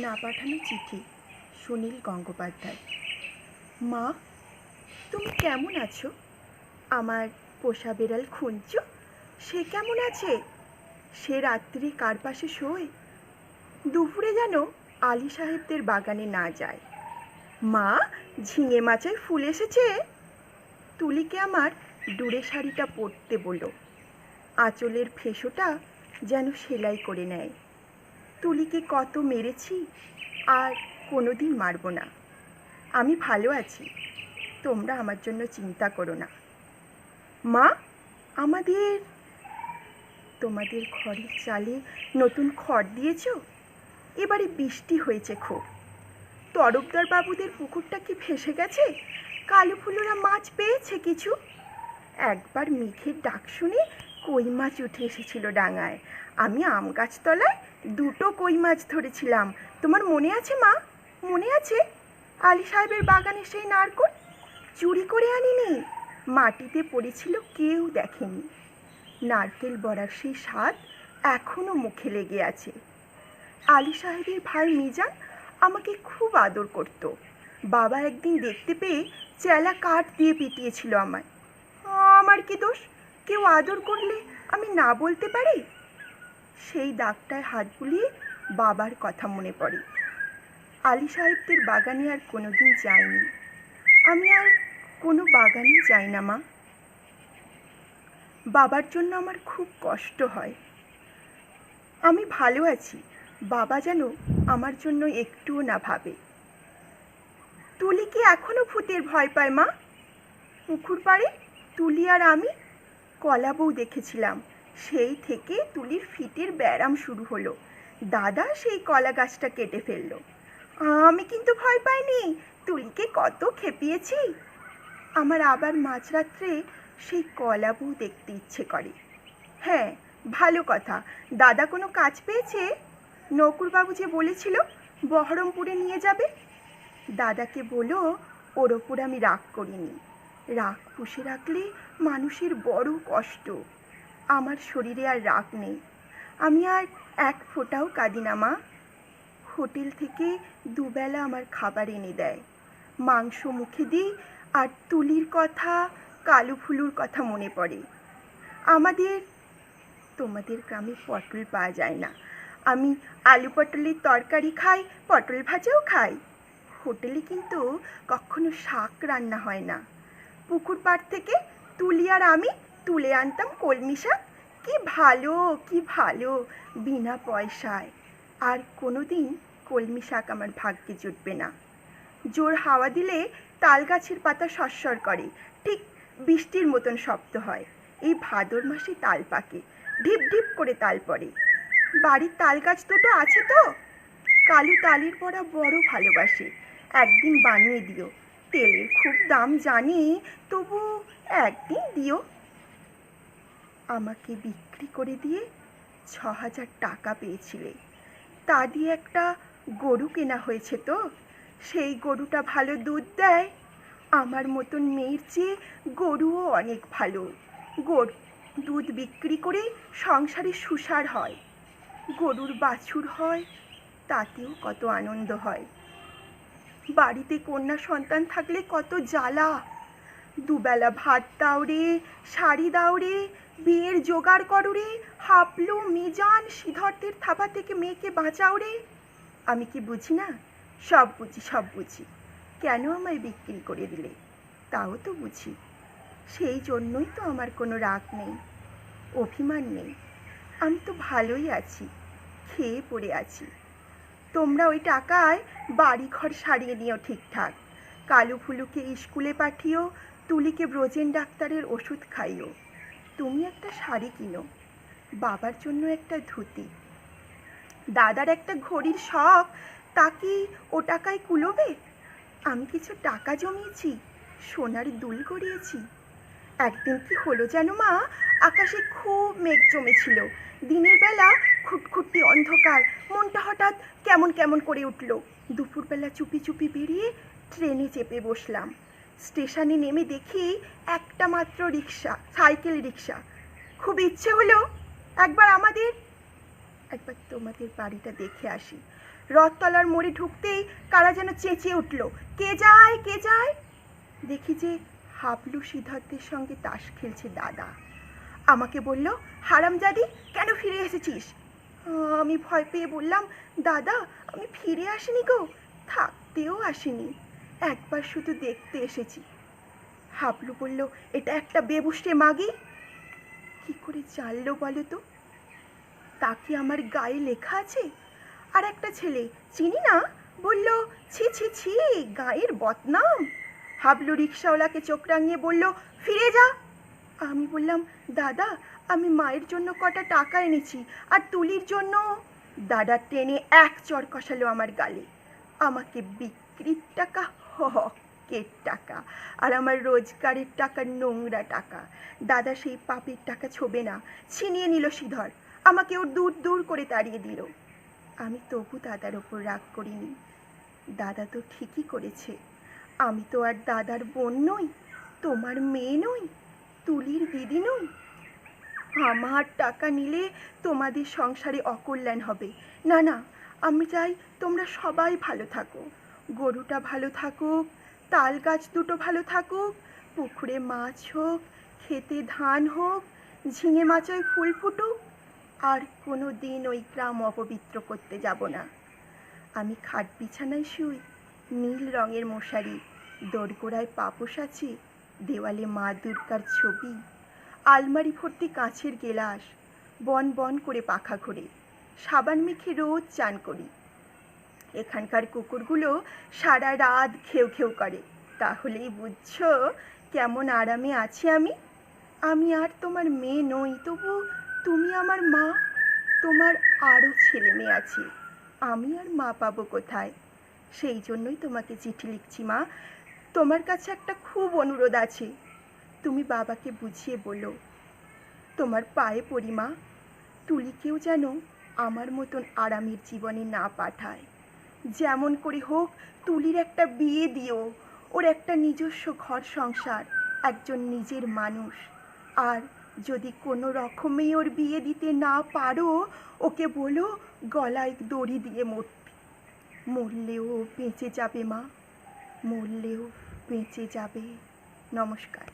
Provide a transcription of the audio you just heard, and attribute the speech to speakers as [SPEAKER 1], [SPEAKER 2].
[SPEAKER 1] না পাঠানো চিঠি। সুনীল গঙ্গোপাধ্যায়। মা, তুমি কেমন আছো? আমার পোষা বেড়াল খুঞ্চু, সে কেমন আছে? সে রাত্রি কার পাশে শোয়? দুপুরে যেন আলী সাহেবদের বাগানে না যায়। মা, ঝিঙে মাচায় ফুল এসেছে। তুলিকে আমার ডুরে শাড়িটা পরতে বলো। আঁচলের ফেসোটা যেন সেলাই করে নেয়। তুলিকে কত মেরেছি, আর কোনোদিন মারব না। আমি ভালো আছি, তোমরা আমার জন্য চিন্তা করো না। মা, তোমাদের ঘরের চালে নতুন খড় দিয়েছ? এবারে বৃষ্টি হয়েছে খুব। তরফদার বাবুদের পুকুরটা কি ভেসে গেছে? কালো ফুলোরা মাছ পেয়েছে কিছু? একবার মেঘের ডাক শুনে কই মাছ উঠে এসেছিল ডাঙায়। আমি আম গাছতলায় 2টো কই মাছ ধরেছিলাম। তোমার মনে আছে মা? মনে আছে? আলী সাহেবের বাগানে সেই নারকোল চুরি করে আনিনি, মাটিতে পড়েছিল, কেউ দেখেনি। নারকেল বড়ার সেই স্বাদ এখনো মুখে লেগে আছে। আলী সাহেবের ভাই মিজান আমাকে খুব আদর করত। বাবা একদিন দেখতে পেয়ে চেলা কাঠ দিয়ে পিটিয়েছিল আমায়। আমার কি দোষ? কেউ আদর করলে আমি না বলতে পারি? সেই দাগটায় হাত বুলিয়ে বাবার কথা মনে পড়ে। আলী সাহেবদের বাগানে আর কোনোদিন যাইনি। আমি আর কোনো বাগানে যাই না মা। বাবার জন্য আমার খুব কষ্ট হয়। আমি ভালো আছি, বাবা যেন আমার জন্য একটুও না ভাবে। তুলি কি এখনো ভূতের ভয় পায় মা? পুকুর পাড়ে তুলি আর আমি কলা বউ দেখেছিলাম। সেই থেকে তুলির ফিটের ব্যারাম শুরু হলো। দাদা সেই কলা গাছটা কেটে ফেললো। আমি কিন্তু ভয় পাইনি, তুলিকে কত খেপিয়েছি। আমার আবার মাঝরাত্রে সেই কলা বউ দেখতে ইচ্ছে করে। হ্যাঁ, ভালো কথা। দাদা কোনো কাজ পেয়েছে? নকুরবাবু যে বলেছিল বহরমপুরে নিয়ে যাবে। দাদাকে বলো ওর ওপর আমি রাগ করিনি। রাগ পুষে রাখলে মানুষের বড় কষ্ট। আমার শরীরে আর রাগ নেই। আমি আর এক ফোঁটাও কাঁদি না মা। হোটেল থেকে দুবেলা আমার খাবার এনে দেয়। মাংস মুখে দিই, আর তুলির কথা, কালু ফুলুর কথা মনে পড়ে। তোমাদের গ্রামে পটল পাওয়া যায় না। আমি আলু পটলের তরকারি খাই, পটল ভাজাও খাই। হোটেলে কিন্তু কখনো শাক রান্না হয় না। পুকুর পাড় থেকে তুলি আর আমি তুলে আনতাম কলমি শাক। কি ভালো, কি ভালো, বিনা পয়সায়। আর কোনোদিন কলমি শাক আমার ভাগ্যে জুটবে না। জোর হাওয়া দিলে তাল গাছের পাতা সরসর করে, ঠিক বৃষ্টির মতন শব্দ হয়। এই ভাদর মাসে তাল পাকে, ঢিপ ঢিপ করে তাল পড়ে। বাড়ির তাল গাছ দুটো আছে তো। কালু তালের বড়া বড় ভালোবাসে। একদিন বানিয়ে দিও। তেলের খুব দাম জানি, তবু একদিন দিও। আমাকে বিক্রি করে দিয়ে 6,000 টাকা পেয়েছিলে। তা দিয়ে একটা গরু কেনা হয়েছে তো। সেই গরুটা ভালো দুধ দেয়। আমার মতন মেয়ের চেয়ে গরুও অনেক ভালো। দুধ বিক্রি করে সংসারে সুসার হয়। গরুর বাছুর হয়, তাতেও কত আনন্দ হয়। বাড়িতে কন্যা সন্তান থাকলে কত জ্বালা। দুবেলা ভাত দাও রে, শাড়ি দাও রে, বিয়ের জোগাড় করো রে, হাবলু মিজান শ্রীধরদের থাবা থেকে মেয়েকে বাঁচাও রে। আমি কি বুঝি না? সব বুঝি, সব বুঝি। কেন আমায় বিক্রি করে দিলে তাও তো বুঝি। সেই জন্যই তো আমার কোনো রাগ নেই, অভিমান নেই। আমি তো ভালোই আছি, খেয়ে পড়ে আছি। তোমরা ওই টাকায় বাড়ি ঘর সারিয়ে নিও ঠিকঠাক। কালু ফুলুকে স্কুলে পাঠিও, তুলিকে ব্রজেন ডাক্তারের ওষুধ খাইও। তুমি একটা শাড়ি কিনো, বাবার জন্য একটা ধুতি। দাদার একটা ঘড়ির শখ, তা কি ও টাকায় কুলোবে? আমি কিছু টাকা জমিয়েছি, সোনার দুল গড়িয়েছি। একদিন কি হলো যেন মা, আকাশে খুব মেঘ জমেছিল। দিনের বেলা খুটখুটি অন্ধকার, মনটা হঠাৎ কেমন কেমন করে উঠল। দুপুরবেলা চুপি চুপি বেরিয়ে ট্রেনে চেপে বসলাম। স্টেশনে নেমে দেখি একটা মাত্র রিক্সা, সাইকেল রিক্সা। খুব ইচ্ছে হলো একবার আমাদের একবার তোমাদের বাড়িটা দেখে আসি। রথতলার মোড়ে ঢুকতেই কারা যেন চেঁচিয়ে উঠল, কে যায় কে যায়। দেখি যে হাবলু সিদ্ধার্থের সঙ্গে তাস খেলছে দাদা। আমাকে বলল, হারামজাদি, কেন ফিরে এসেছিস? আমি ভয় পেয়ে বললাম, দাদা আমি ফিরে আসিনি গো, থাকতেও আসিনি, একবার শুধু দেখতে এসেছি। হাবলু বলল, এটা একটা বেবুষ্টে মাগি। কি করে জানলো বলো তো? তা কি আমার গায়ে লেখা আছে? আর একটা ছেলে চিনি না বলল, ছি ছি ছি, গায়ের বদনাম। হাবলু রিক্সাওয়ালাকে চোখ রাঙিয়ে বলল, ফিরে যা। আমি বললাম, দাদা আমি মায়ের জন্য কটা টাকা এনেছি, আর তুলির জন্য। দাদা টেনে এক চড় কষালো আমার গালে। আমাকে বিক্রির টাকা হকের টাকা, আর আমার রোজগারের টাকা নোংরা টাকা। দাদা সেই পাপের টাকা ছোবে না, ছিনিয়ে নিল শ্রীধর, আমাকে ওর দূর দূর করে তাড়িয়ে দিল। আমি তবু দাদার ওপর রাগ করিনি। দাদা তো ঠিকই করেছে, আমি তো আর দাদার বোন নই, তোমার মেয়ে নই, তুলির দিদি নই। আমার টাকা নিলে তোমাদের সংসারে অকল্যাণ হবে। না না, আমি চাই তোমরা সবাই ভালো থাকো, গরুটা ভালো থাকুক, তাল গাছ দুটো ভালো থাকুক, পুকুরে মাছ হোক, খেতে ধান হোক, ঝিঙে মাচায় ফুল ফুটুক। আর কোনো দিন ওই গ্রাম অপবিত্র করতে যাব না। আমি খাট বিছানায় শুই, নীল রঙের মশারি, দোরগোড়ায় পাপোশ আছে, দেওয়ালে মা দুর্গার ছবি, আলমারি ভর্তি কাঁচের গেলাস, বন বন করে পাখা ঘোরে, সাবান মেখে রোজ চান করি। এখানকার কুকুরগুলো সারা রাত ঘেউ ঘেউ করে, তাহলেই বুঝছো কেমন আরামে আছি আমি। আমি আর তোমার মেয়ে নই, তবু তুমি আমার মা। তোমার আরও ছেলে মেয়ে আছে, আমি আর মা পাবো কোথায়? সেই জন্যই তোমাকে চিঠি লিখছি মা। তোমার কাছে একটা খুব অনুরোধ আছে, তুমি বাবাকে বুঝিয়ে বলো। তোমার পায়ে পড়ি মা, তুলিকেও যেন আমার মতন আরামের জীবনে না পাঠায়। যেমন করে হোক তুলির একটা বিয়ে দিও, ওর একটা নিজস্ব ঘর সংসার, একজন নিজের মানুষ। আর যদি কোনো রকমেই ওর বিয়ে দিতে না পারো, ওকে বলো গলায় দড়ি দিয়ে মরতে। মরলেও বেঁচে যাবে মা, মরলেও বেঁচে যাবে। নমস্কার।